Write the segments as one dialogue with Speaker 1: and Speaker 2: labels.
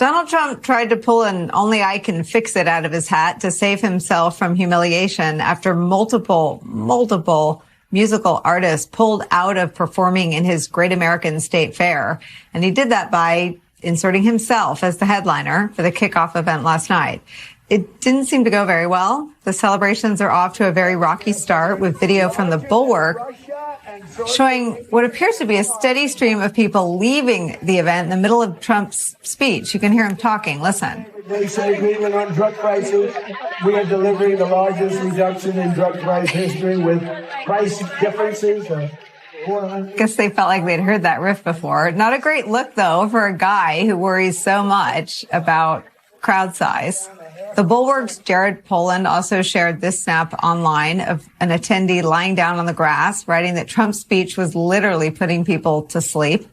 Speaker 1: Donald Trump tried to pull an only I can fix it out of his hat to save himself from humiliation after multiple musical artists pulled out of performing in his Great American State Fair. And he did that by inserting himself as the headliner for the kickoff event last night. It didn't seem to go very well. The celebrations are off to a very rocky start with video from the Bulwark showing what appears to be a steady stream of people leaving the event in the middle of Trump's speech. You can hear him talking. Listen.
Speaker 2: Nation agreement on drug prices. We are delivering the largest reduction in drug price history with price differences of
Speaker 1: I guess they felt like they'd heard that riff before. Not a great look, though, for a guy who worries so much about crowd size. The Bulwark's Jared Poland also shared this snap online of an attendee lying down on the grass, writing that Trump's speech was literally putting people to sleep.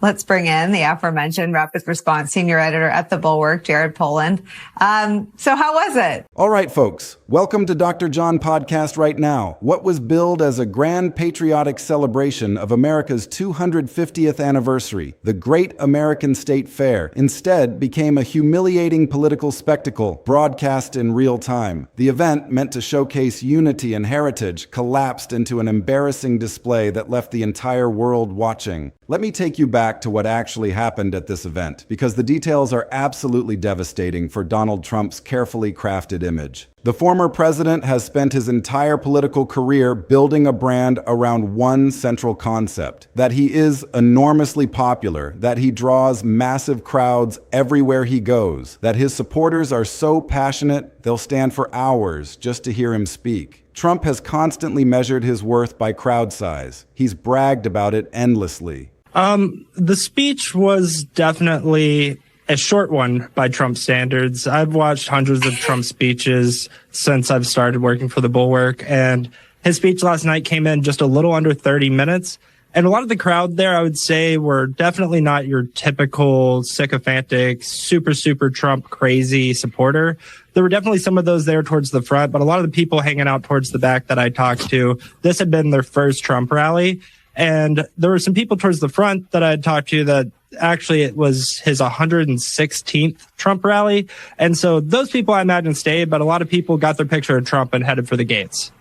Speaker 1: Let's bring in the aforementioned Rapid Response senior editor at the Bulwark, Jared Poland. So how was it?
Speaker 3: All right, folks. Welcome to Dr. John Podcast Right Now. What was billed as a grand patriotic celebration of America's 250th anniversary, the Great American State Fair, instead became a humiliating political spectacle broadcast in real time. The event, meant to showcase unity and heritage, collapsed into an embarrassing display that left the entire world watching. Let me take you back to what actually happened at this event, because the details are absolutely devastating for Donald Trump's carefully crafted image. The former president has spent his entire political career building a brand around one central concept: that he is enormously popular, that he draws massive crowds everywhere he goes, that his supporters are so passionate they'll stand for hours just to hear him speak. Trump has constantly measured his worth by crowd size. He's bragged about it endlessly.
Speaker 4: The speech was definitely a short one by Trump standards. I've watched hundreds of Trump speeches since I've started working for the Bulwark, and his speech last night came in just a little under 30 minutes. And a lot of the crowd there, I would say, were definitely not your typical sycophantic, super Trump crazy supporter. There were definitely some of those there towards the front, but a lot of the people hanging out towards the back that I talked to, this had been their first Trump rally. And there were some people towards the front that I had talked to that actually it was his 116th Trump rally. And so those people I imagine stayed, but a lot of people got their picture of Trump and headed for the gates.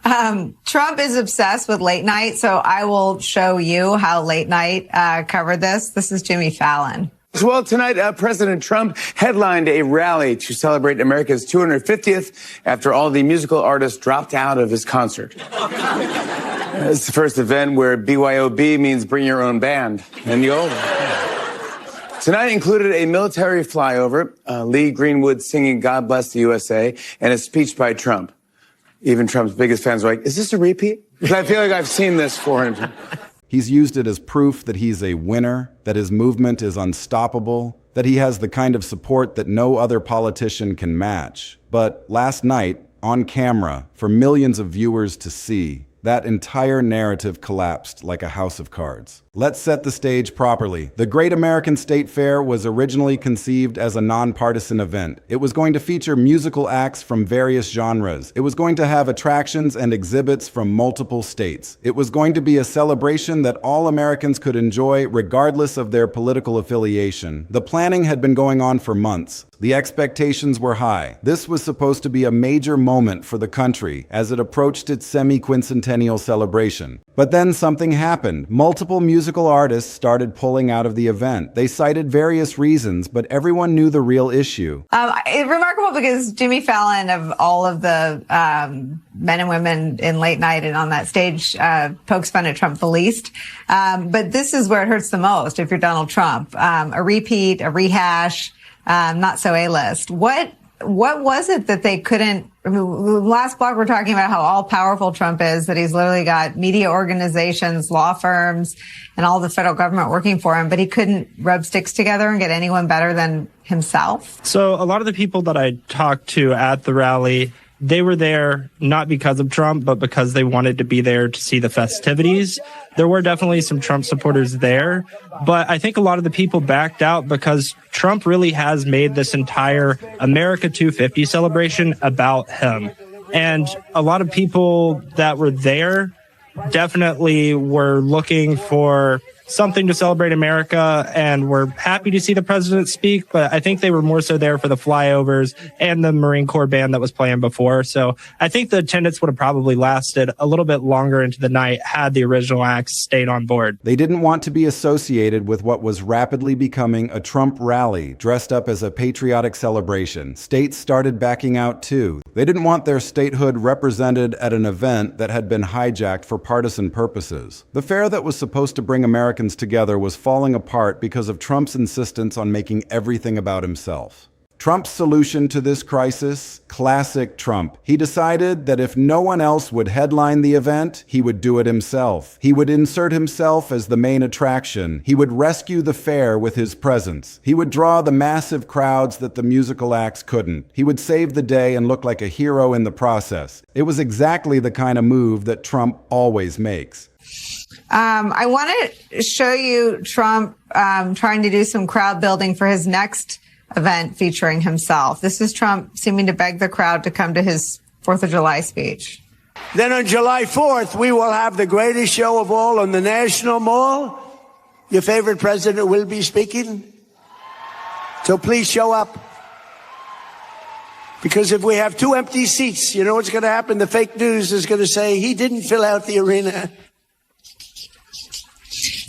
Speaker 1: Trump is obsessed with late night, so I will show you how late night covered this. This is Jimmy Fallon.
Speaker 5: Well, tonight, President Trump headlined a rally to celebrate America's 250th after all the musical artists dropped out of his concert. It's the first event where BYOB means bring your own band in the old one. Tonight included a military flyover, Lee Greenwood singing God Bless the USA, and a speech by Trump. Even Trump's biggest fans were like, is this a repeat? Because I feel like I've seen this for him.
Speaker 3: He's used it as proof that he's a winner, that his movement is unstoppable, that he has the kind of support that no other politician can match. But last night, on camera, for millions of viewers to see, that entire narrative collapsed like a house of cards. Let's set the stage properly. The Great American State Fair was originally conceived as a nonpartisan event. It was going to feature musical acts from various genres. It was going to have attractions and exhibits from multiple states. It was going to be a celebration that all Americans could enjoy regardless of their political affiliation. The planning had been going on for months. The expectations were high. This was supposed to be a major moment for the country as it approached its semi-quincentennial celebration. But then something happened. Multiple musical artists started pulling out of the event. They cited various reasons, but everyone knew the real issue.
Speaker 1: It's remarkable because Jimmy Fallon, of all of the men and women in late night and on that stage, pokes fun at Trump the least. But this is where it hurts the most if you're Donald Trump. A repeat, a rehash, not so A-list. What was it that they couldn't? I mean, last block we're talking about how all-powerful Trump is, that he's literally got media organizations, law firms, and all the federal government working for him, but he couldn't rub sticks together and get anyone better than himself.
Speaker 4: So a lot of the people that I talked to at the rally, they were there not because of Trump, but because they wanted to be there to see the festivities. There were definitely some Trump supporters there, but I think a lot of the people backed out because Trump really has made this entire America 250 celebration about him. And a lot of people that were there definitely were looking for something to celebrate America, and we're happy to see the president speak, but I think they were more so there for the flyovers and the Marine Corps band that was playing before. So I think the attendance would have probably lasted a little bit longer into the night had the original acts stayed on board.
Speaker 3: They didn't want to be associated with what was rapidly becoming a Trump rally dressed up as a patriotic celebration. States started backing out too. They didn't want their statehood represented at an event that had been hijacked for partisan purposes. The fair that was supposed to bring Americans together was falling apart because of Trump's insistence on making everything about himself. Trump's solution to this crisis? Classic Trump. He decided that if no one else would headline the event, he would do it himself. He would insert himself as the main attraction. He would rescue the fair with his presence. He would draw the massive crowds that the musical acts couldn't. He would save the day and look like a hero in the process. It was exactly the kind of move that Trump always makes.
Speaker 1: I want to show you Trump trying to do some crowd building for his next event featuring himself. This is Trump seeming to beg the crowd to come to his 4th of July speech.
Speaker 2: Then on July 4th, we will have the greatest show of all on the National Mall. Your favorite president will be speaking. So please show up. Because if we have 2 empty seats, you know what's going to happen? The fake news is going to say he didn't fill out the arena.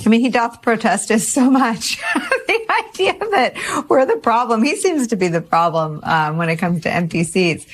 Speaker 1: I mean, he doth protest us so much. The idea that we're the problem. He seems to be the problem when it comes to empty seats.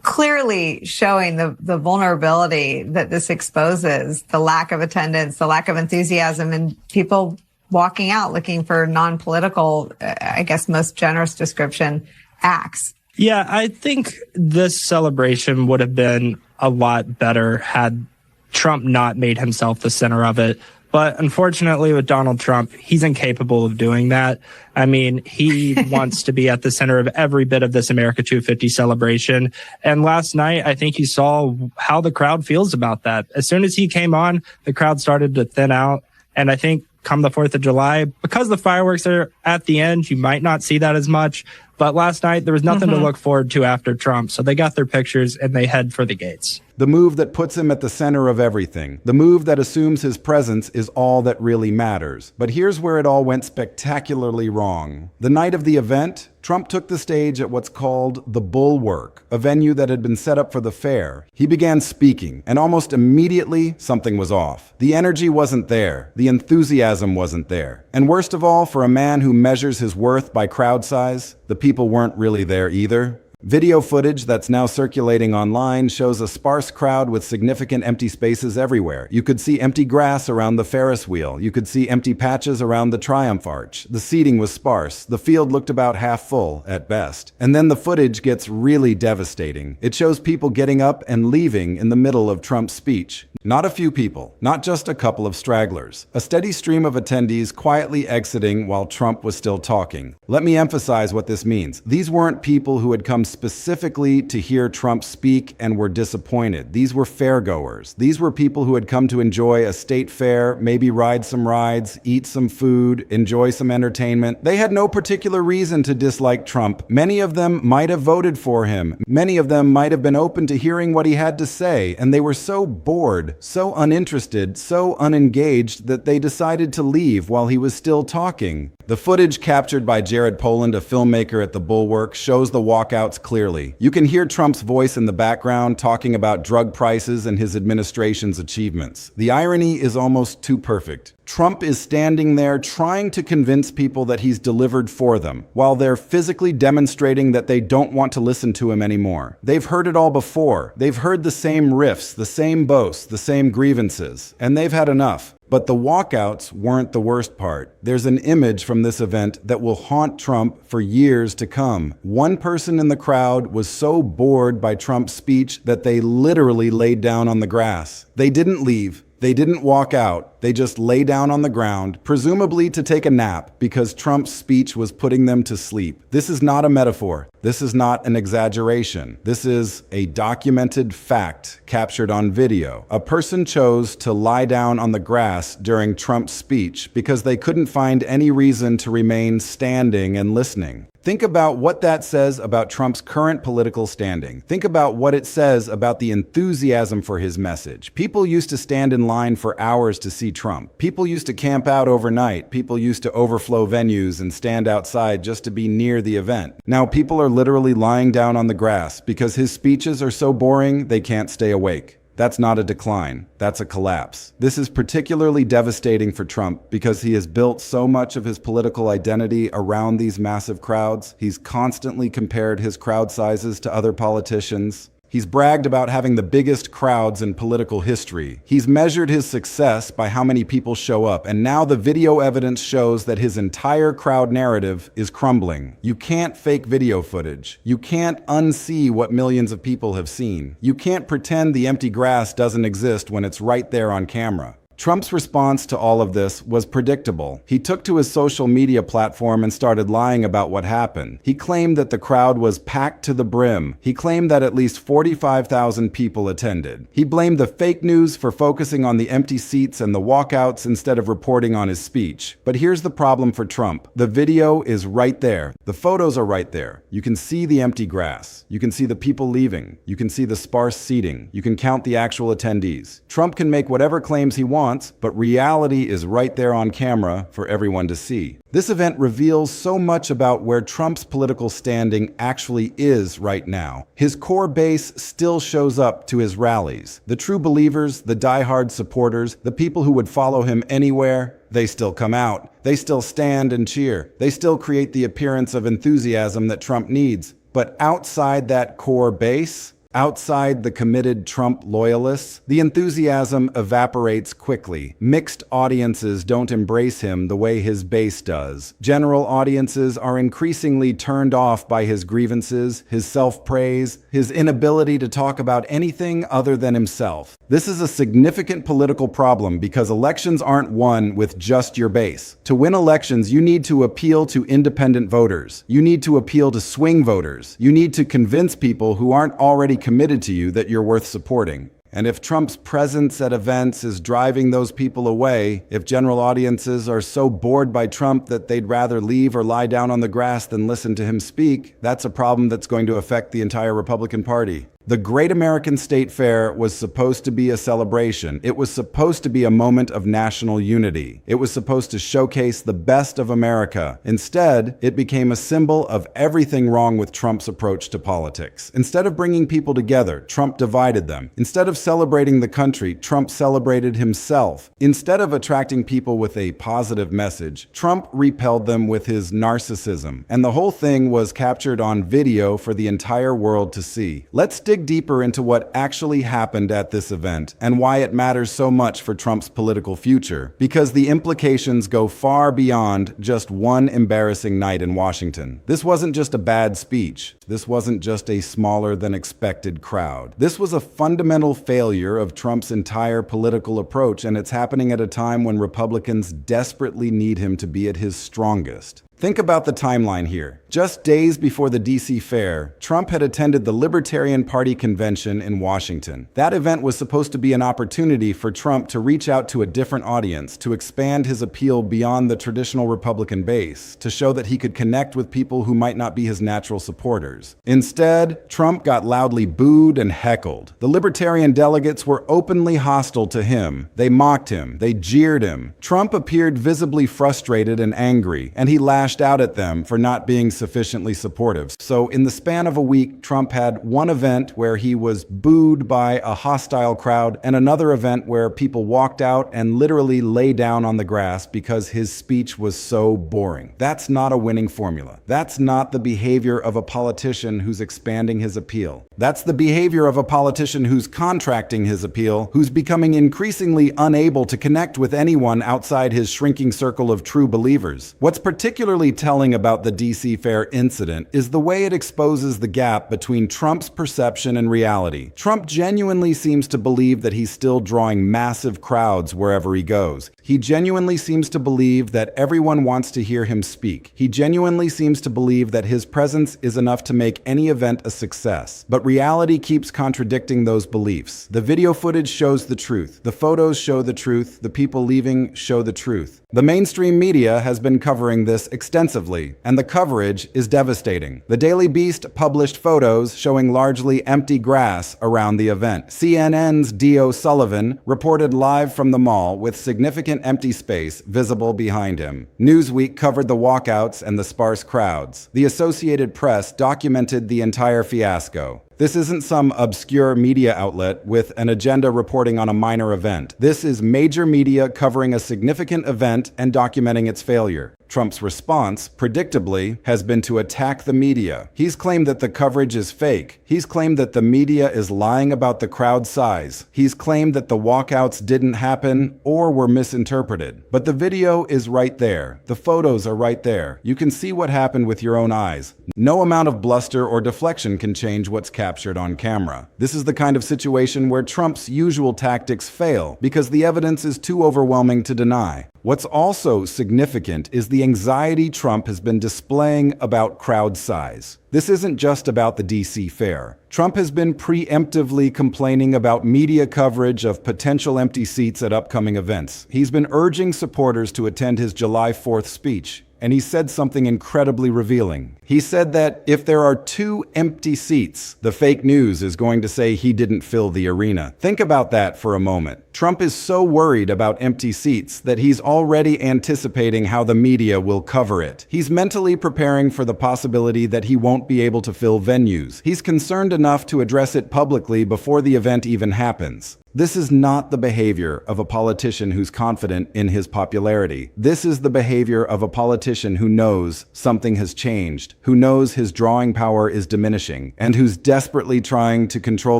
Speaker 1: Clearly showing the vulnerability that this exposes, the lack of attendance, the lack of enthusiasm, and people walking out looking for non-political, I guess most generous description, acts.
Speaker 4: Yeah, I think this celebration would have been a lot better had Trump not made himself the center of it. But unfortunately, with Donald Trump, he's incapable of doing that. I mean, he wants to be at the center of every bit of this America 250 celebration. And last night, I think you saw how the crowd feels about that. As soon as he came on, the crowd started to thin out. And I think come the 4th of July, because the fireworks are at the end, you might not see that as much. But last night, there was nothing to look forward to after Trump. So they got their pictures and they head for the gates.
Speaker 3: The move that puts him at the center of everything. The move that assumes his presence is all that really matters. But here's where it all went spectacularly wrong. The night of the event, Trump took the stage at what's called the Bulwark, a venue that had been set up for the fair. He began speaking, and almost immediately, something was off. The energy wasn't there. The enthusiasm wasn't there. And worst of all, for a man who measures his worth by crowd size, the people weren't really there either. Video footage that's now circulating online shows a sparse crowd with significant empty spaces everywhere. You could see empty grass around the Ferris wheel. You could see empty patches around the Triumph Arch. The seating was sparse. The field looked about half full, at best. And then the footage gets really devastating. It shows people getting up and leaving in the middle of Trump's speech. Not a few people, not just a couple of stragglers. A steady stream of attendees quietly exiting while Trump was still talking. Let me emphasize what this means. These weren't people who had come specifically to hear Trump speak and were disappointed. These were fairgoers. These were people who had come to enjoy a state fair, maybe ride some rides, eat some food, enjoy some entertainment. They had no particular reason to dislike Trump. Many of them might have voted for him. Many of them might have been open to hearing what he had to say, and they were so bored, so uninterested, so unengaged that they decided to leave while he was still talking. The footage captured by Jared Poland, a filmmaker at the Bulwark, shows the walkouts clearly. You can hear Trump's voice in the background talking about drug prices and his administration's achievements. The irony is almost too perfect. Trump is standing there trying to convince people that he's delivered for them, while they're physically demonstrating that they don't want to listen to him anymore. They've heard it all before. They've heard the same riffs, the same boasts, the same grievances, and they've had enough. But the walkouts weren't the worst part. There's an image from this event that will haunt Trump for years to come. One person in the crowd was so bored by Trump's speech that they literally laid down on the grass. They didn't leave. They didn't walk out. They just lay down on the ground, presumably to take a nap, because Trump's speech was putting them to sleep. This is not a metaphor. This is not an exaggeration. This is a documented fact captured on video. A person chose to lie down on the grass during Trump's speech because they couldn't find any reason to remain standing and listening. Think about what that says about Trump's current political standing. Think about what it says about the enthusiasm for his message. People used to stand in line for hours to see Trump. People used to camp out overnight. People used to overflow venues and stand outside just to be near the event. Now people are literally lying down on the grass because his speeches are so boring they can't stay awake. That's not a decline, that's a collapse. This is particularly devastating for Trump because he has built so much of his political identity around these massive crowds. He's constantly compared his crowd sizes to other politicians. He's bragged about having the biggest crowds in political history. He's measured his success by how many people show up, and now the video evidence shows that his entire crowd narrative is crumbling. You can't fake video footage. You can't unsee what millions of people have seen. You can't pretend the empty grass doesn't exist when it's right there on camera. Trump's response to all of this was predictable. He took to his social media platform and started lying about what happened. He claimed that the crowd was packed to the brim. He claimed that at least 45,000 people attended. He blamed the fake news for focusing on the empty seats and the walkouts instead of reporting on his speech. But here's the problem for Trump. The video is right there. The photos are right there. You can see the empty grass. You can see the people leaving. You can see the sparse seating. You can count the actual attendees. Trump can make whatever claims he wants, but reality is right there on camera for everyone to see. This event reveals so much about where Trump's political standing actually is right now. His core base still shows up to his rallies. The true believers, the diehard supporters, the people who would follow him anywhere, they still come out. They still stand and cheer. They still create the appearance of enthusiasm that Trump needs. But outside that core base, outside the committed Trump loyalists, the enthusiasm evaporates quickly. Mixed audiences don't embrace him the way his base does. General audiences are increasingly turned off by his grievances, his self-praise, his inability to talk about anything other than himself. This is a significant political problem because elections aren't won with just your base. To win elections, you need to appeal to independent voters. You need to appeal to swing voters. You need to convince people who aren't already committed to you that you're worth supporting. And if Trump's presence at events is driving those people away, if general audiences are so bored by Trump that they'd rather leave or lie down on the grass than listen to him speak, that's a problem that's going to affect the entire Republican Party. The Great American State Fair was supposed to be a celebration. It was supposed to be a moment of national unity. It was supposed to showcase the best of America. Instead, it became a symbol of everything wrong with Trump's approach to politics. Instead of bringing people together, Trump divided them. Instead of celebrating the country, Trump celebrated himself. Instead of attracting people with a positive message, Trump repelled them with his narcissism. And the whole thing was captured on video for the entire world to see. Let's dig deeper into what actually happened at this event and why it matters so much for Trump's political future, because the implications go far beyond just one embarrassing night in Washington. This wasn't just a bad speech. This wasn't just a smaller than expected crowd. This was a fundamental failure of Trump's entire political approach, and it's happening at a time when Republicans desperately need him to be at his strongest. Think about the timeline here. Just days before the DC Fair, Trump had attended the Libertarian Party convention in Washington. That event was supposed to be an opportunity for Trump to reach out to a different audience, to expand his appeal beyond the traditional Republican base, to show that he could connect with people who might not be his natural supporters. Instead, Trump got loudly booed and heckled. The Libertarian delegates were openly hostile to him. They mocked him. They jeered him. Trump appeared visibly frustrated and angry, and he lashed out at them for not being sufficiently supportive. So in the span of a week, Trump had one event where he was booed by a hostile crowd and another event where people walked out and literally lay down on the grass because his speech was so boring. That's not a winning formula. That's not the behavior of a politician who's expanding his appeal. That's the behavior of a politician who's contracting his appeal, who's becoming increasingly unable to connect with anyone outside his shrinking circle of true believers. What's particularly telling about the DC Fair incident is the way it exposes the gap between Trump's perception and reality. Trump genuinely seems to believe that he's still drawing massive crowds wherever he goes. He genuinely seems to believe that everyone wants to hear him speak. He genuinely seems to believe that his presence is enough to make any event a success. But reality keeps contradicting those beliefs. The video footage shows the truth. The photos show the truth. The people leaving show the truth. The mainstream media has been covering this extensively extensively, and the coverage is devastating. The Daily Beast published photos showing largely empty grass around the event. CNN's D.O. Sullivan reported live from the mall with significant empty space visible behind him. Newsweek covered the walkouts and the sparse crowds. The Associated Press documented the entire fiasco. This isn't some obscure media outlet with an agenda reporting on a minor event. This is major media covering a significant event and documenting its failure. Trump's response, predictably, has been to attack the media. He's claimed that the coverage is fake. He's claimed that the media is lying about the crowd size. He's claimed that the walkouts didn't happen or were misinterpreted. But the video is right there. The photos are right there. You can see what happened with your own eyes. No amount of bluster or deflection can change what's captured on camera. This is the kind of situation where Trump's usual tactics fail because the evidence is too overwhelming to deny. What's also significant is the anxiety Trump has been displaying about crowd size. This isn't just about the DC fair. Trump has been preemptively complaining about media coverage of potential empty seats at upcoming events. He's been urging supporters to attend his July 4th speech. And he said something incredibly revealing. He said that if there are 2 empty seats, the fake news is going to say he didn't fill the arena. Think about that for a moment. Trump is so worried about empty seats that he's already anticipating how the media will cover it. He's mentally preparing for the possibility that he won't be able to fill venues. He's concerned enough to address it publicly before the event even happens. This is not the behavior of a politician who's confident in his popularity. This is the behavior of a politician who knows something has changed, who knows his drawing power is diminishing, and who's desperately trying to control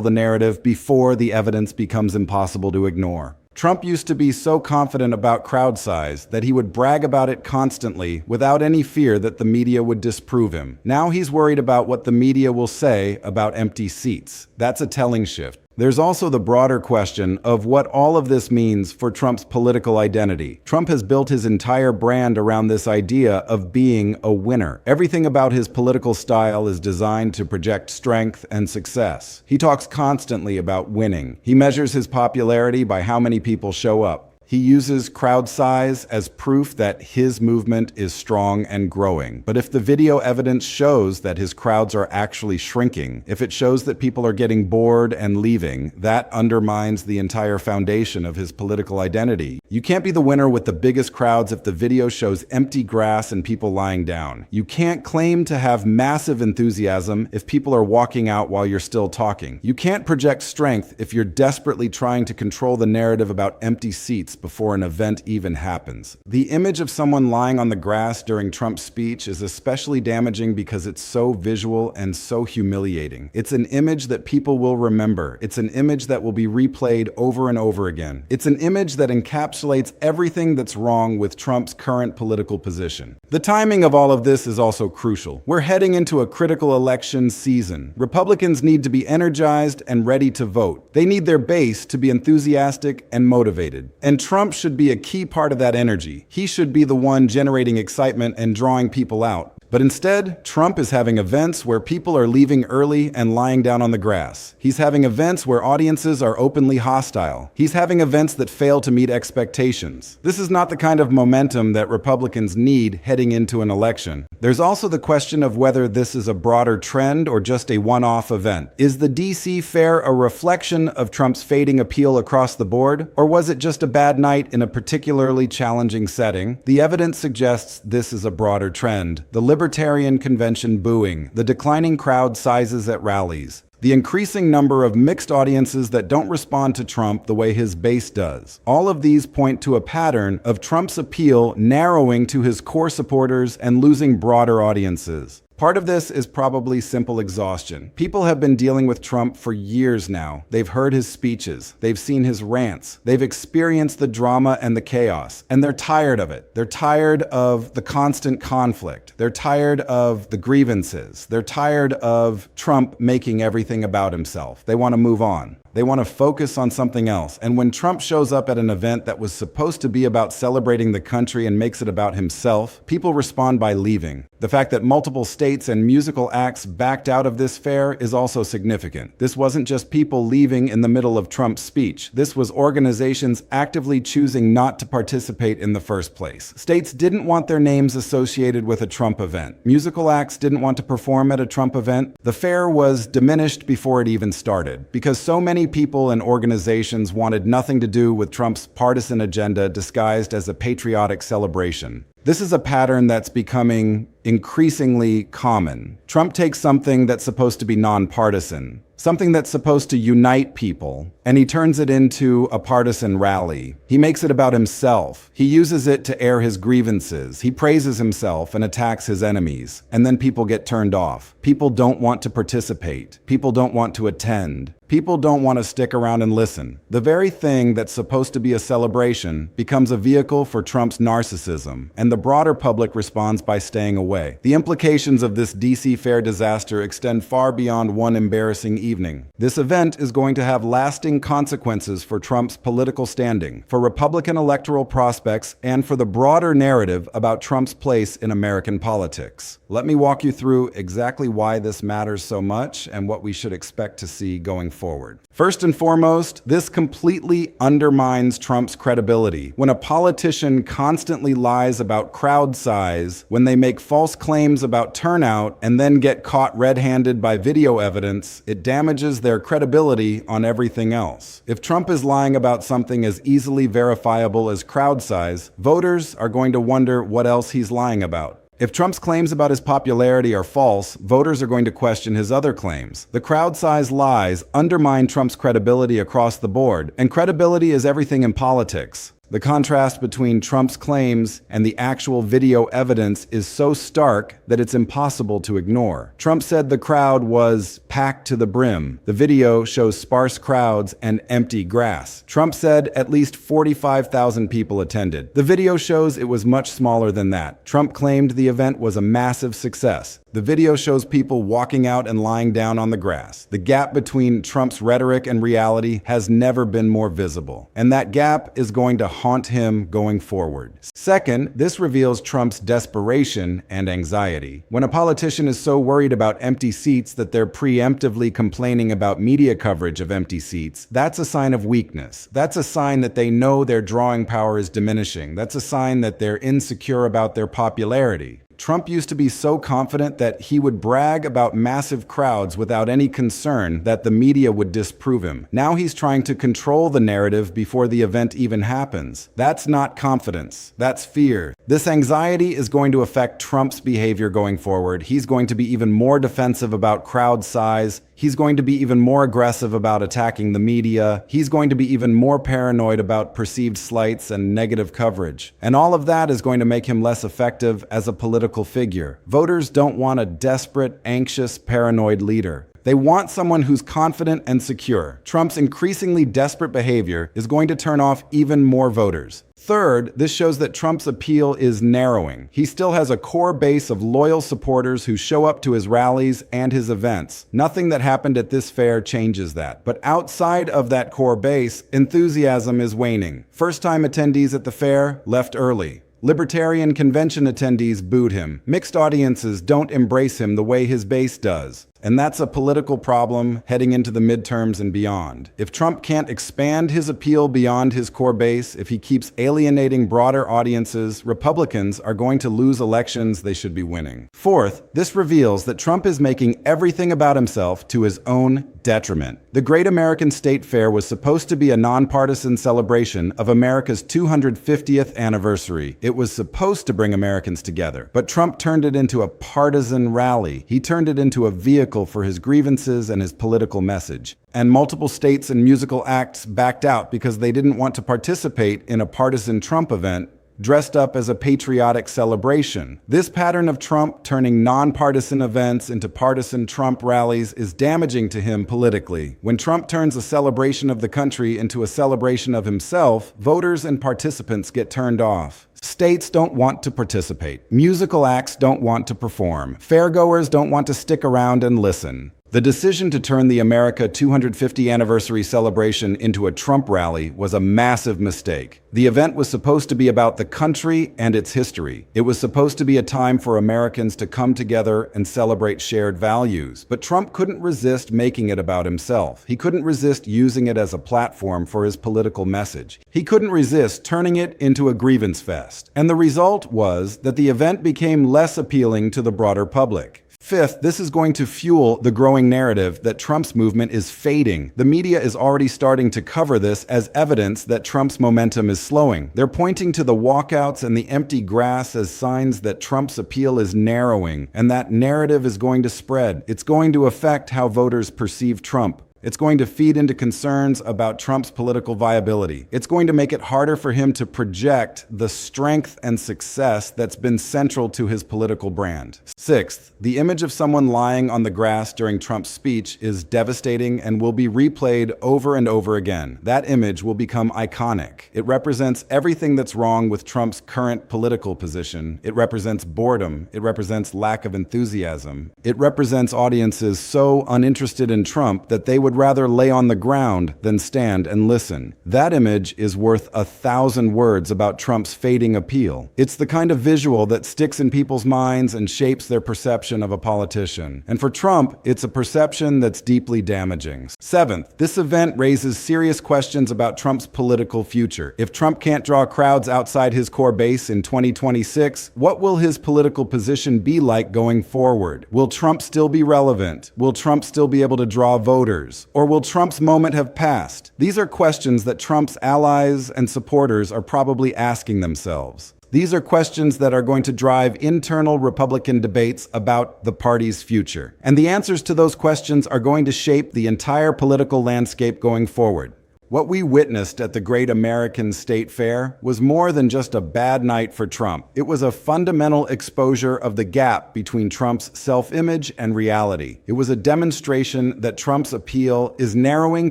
Speaker 3: the narrative before the evidence becomes impossible to ignore. Trump used to be so confident about crowd size that he would brag about it constantly without any fear that the media would disprove him. Now he's worried about what the media will say about empty seats. That's a telling shift. There's also the broader question of what all of this means for Trump's political identity. Trump has built his entire brand around this idea of being a winner. Everything about his political style is designed to project strength and success. He talks constantly about winning. He measures his popularity by how many people show up. He uses crowd size as proof that his movement is strong and growing. But if the video evidence shows that his crowds are actually shrinking, if it shows that people are getting bored and leaving, that undermines the entire foundation of his political identity. You can't be the winner with the biggest crowds if the video shows empty grass and people lying down. You can't claim to have massive enthusiasm if people are walking out while you're still talking. You can't project strength if you're desperately trying to control the narrative about empty seats before an event even happens. The image of someone lying on the grass during Trump's speech is especially damaging because it's so visual and so humiliating. It's an image that people will remember. It's an image that will be replayed over and over again. It's an image that encapsulates everything that's wrong with Trump's current political position. The timing of all of this is also crucial. We're heading into a critical election season. Republicans need to be energized and ready to vote. They need their base to be enthusiastic and motivated. And Trump should be a key part of that energy. He should be the one generating excitement and drawing people out. But instead, Trump is having events where people are leaving early and lying down on the grass. He's having events where audiences are openly hostile. He's having events that fail to meet expectations. This is not the kind of momentum that Republicans need heading into an election. There's also the question of whether this is a broader trend or just a one-off event. Is the DC fair a reflection of Trump's fading appeal across the board, or was it just a bad night in a particularly challenging setting? The evidence suggests this is a broader trend. The Libertarian Convention booing, the declining crowd sizes at rallies, the increasing number of mixed audiences that don't respond to Trump the way his base does. All of these point to a pattern of Trump's appeal narrowing to his core supporters and losing broader audiences. Part of this is probably simple exhaustion. People have been dealing with Trump for years now. They've heard his speeches. They've seen his rants. They've experienced the drama and the chaos. And they're tired of it. They're tired of the constant conflict. They're tired of the grievances. They're tired of Trump making everything about himself. They want to move on. They want to focus on something else. And when Trump shows up at an event that was supposed to be about celebrating the country and makes it about himself, people respond by leaving. The fact that multiple states and musical acts backed out of this fair is also significant. This wasn't just people leaving in the middle of Trump's speech. This was organizations actively choosing not to participate in the first place. States didn't want their names associated with a Trump event. Musical acts didn't want to perform at a Trump event. The fair was diminished before it even started, because so many people and organizations wanted nothing to do with Trump's partisan agenda disguised as a patriotic celebration. This is a pattern that's becoming increasingly common. Trump takes something that's supposed to be nonpartisan, something that's supposed to unite people, and he turns it into a partisan rally. He makes it about himself. He uses it to air his grievances. He praises himself and attacks his enemies. And then people get turned off. People don't want to participate. People don't want to attend. People don't want to stick around and listen. The very thing that's supposed to be a celebration becomes a vehicle for Trump's narcissism, and the broader public responds by staying away. The implications of this DC fair disaster extend far beyond one embarrassing evening. This event is going to have lasting consequences for Trump's political standing, for Republican electoral prospects, and for the broader narrative about Trump's place in American politics. Let me walk you through exactly why this matters so much and what we should expect to see going forward. First and foremost, this completely undermines Trump's credibility. When a politician constantly lies about crowd size, when they make false claims about turnout and then get caught red-handed by video evidence, it damages their credibility on everything else. If Trump is lying about something as easily verifiable as crowd size, voters are going to wonder what else he's lying about. If Trump's claims about his popularity are false, voters are going to question his other claims. The crowd size lies undermine Trump's credibility across the board, and credibility is everything in politics. The contrast between Trump's claims and the actual video evidence is so stark that it's impossible to ignore. Trump said the crowd was packed to the brim. The video shows sparse crowds and empty grass. Trump said at least 45,000 people attended. The video shows it was much smaller than that. Trump claimed the event was a massive success. The video shows people walking out and lying down on the grass. The gap between Trump's rhetoric and reality has never been more visible, and that gap is going to haunt him going forward. Second, this reveals Trump's desperation and anxiety. When a politician is so worried about empty seats that they're preemptively complaining about media coverage of empty seats, that's a sign of weakness. That's a sign that they know their drawing power is diminishing. That's a sign that they're insecure about their popularity. Trump used to be so confident that he would brag about massive crowds without any concern that the media would disprove him. Now he's trying to control the narrative before the event even happens. That's not confidence. That's fear. This anxiety is going to affect Trump's behavior going forward. He's going to be even more defensive about crowd size. He's going to be even more aggressive about attacking the media. He's going to be even more paranoid about perceived slights and negative coverage. And all of that is going to make him less effective as a political figure. Voters don't want a desperate, anxious, paranoid leader. They want someone who's confident and secure. Trump's increasingly desperate behavior is going to turn off even more voters. Third, this shows that Trump's appeal is narrowing. He still has a core base of loyal supporters who show up to his rallies and his events. Nothing that happened at this fair changes that. But outside of that core base, enthusiasm is waning. First-time attendees at the fair left early. Libertarian convention attendees booed him. Mixed audiences don't embrace him the way his base does. And that's a political problem heading into the midterms and beyond. If Trump can't expand his appeal beyond his core base, if he keeps alienating broader audiences, Republicans are going to lose elections they should be winning. Fourth, this reveals that Trump is making everything about himself to his own detriment. The Great American State Fair was supposed to be a nonpartisan celebration of America's 250th anniversary. It was supposed to bring Americans together, but Trump turned it into a partisan rally. He turned it into a vehicle for his grievances and his political message. And multiple states and musical acts backed out because they didn't want to participate in a partisan Trump event dressed up as a patriotic celebration. This pattern of Trump turning nonpartisan events into partisan Trump rallies is damaging to him politically. When Trump turns a celebration of the country into a celebration of himself, voters and participants get turned off. States don't want to participate. Musical acts don't want to perform. Fairgoers don't want to stick around and listen. The decision to turn the America 250 anniversary celebration into a Trump rally was a massive mistake. The event was supposed to be about the country and its history. It was supposed to be a time for Americans to come together and celebrate shared values. But Trump couldn't resist making it about himself. He couldn't resist using it as a platform for his political message. He couldn't resist turning it into a grievance fest. And the result was that the event became less appealing to the broader public. Fifth, this is going to fuel the growing narrative that Trump's movement is fading. The media is already starting to cover this as evidence that Trump's momentum is slowing. They're pointing to the walkouts and the empty grass as signs that Trump's appeal is narrowing, and that narrative is going to spread. It's going to affect how voters perceive Trump. It's going to feed into concerns about Trump's political viability. It's going to make it harder for him to project the strength and success that's been central to his political brand. Sixth, the image of someone lying on the grass during Trump's speech is devastating and will be replayed over and over again. That image will become iconic. It represents everything that's wrong with Trump's current political position. It represents boredom. It represents lack of enthusiasm. It represents audiences so uninterested in Trump that they would rather lay on the ground than stand and listen. That image is worth 1,000 words about Trump's fading appeal. It's the kind of visual that sticks in people's minds and shapes their perception of a politician. And for Trump, it's a perception that's deeply damaging. Seventh, this event raises serious questions about Trump's political future. If Trump can't draw crowds outside his core base in 2026, what will his political position be like going forward? Will Trump still be relevant? Will Trump still be able to draw voters? Or will Trump's moment have passed? These are questions that Trump's allies and supporters are probably asking themselves. These are questions that are going to drive internal Republican debates about the party's future. And the answers to those questions are going to shape the entire political landscape going forward. What we witnessed at the Great American State Fair was more than just a bad night for Trump. It was a fundamental exposure of the gap between Trump's self-image and reality. It was a demonstration that Trump's appeal is narrowing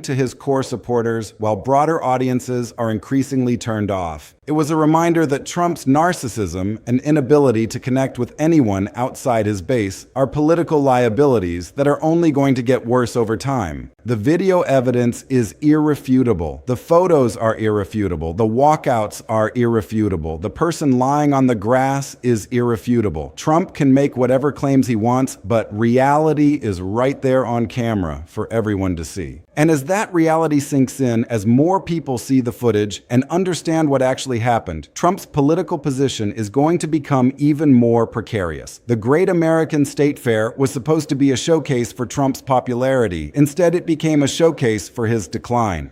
Speaker 3: to his core supporters while broader audiences are increasingly turned off. It was a reminder that Trump's narcissism and inability to connect with anyone outside his base are political liabilities that are only going to get worse over time. The video evidence is irrefutable. The photos are irrefutable. The walkouts are irrefutable. The person lying on the grass is irrefutable. Trump can make whatever claims he wants, but reality is right there on camera for everyone to see. And as that reality sinks in, as more people see the footage and understand what actually happened, Trump's political position is going to become even more precarious. The Great American State Fair was supposed to be a showcase for Trump's popularity. Instead, it became a showcase for his decline.